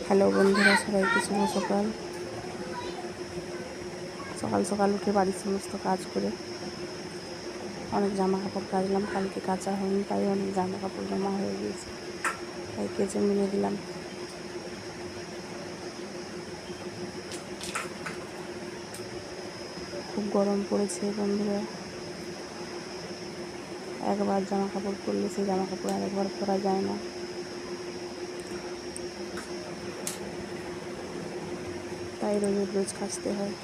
Hello বন্ধুরা, সবাইকে শুভ সকাল। সকাল সকাল উঠে বাড়ির সমস্ত কাজ করে অনেক জামা কাপড় কাচলাম। কালকে কাচা হয়নি, তাই অনেক জামা কাপড় জমা হয়ে গিয়েছে, তাই কেচে মিলে দিলাম। খুব গরম পড়েছে বন্ধুরা, একবার জামা কাপড় পরলে সেই জামা কাপড় আরেকবার পরা যায় না। তাই রোজ রোজ কাচতে হয়।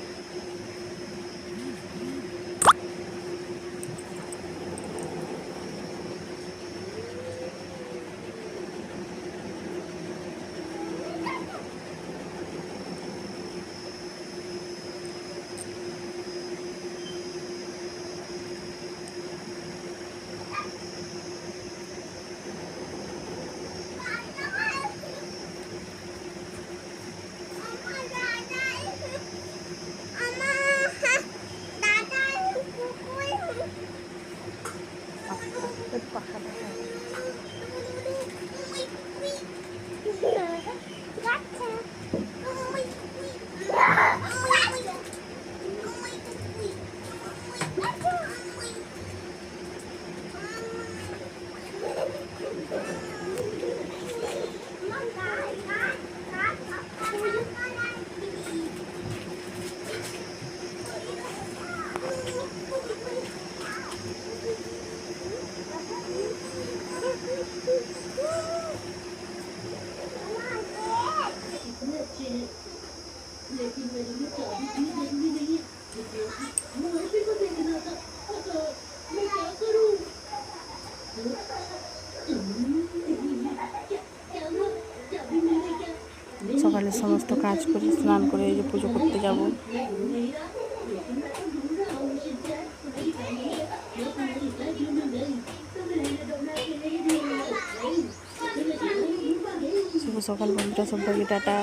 সকালে সমস্ত কাজ করে স্নান করে এই যে পুজো করতে যাব। শুভ সকাল বন্ধুরা, সবাইকে টাটা।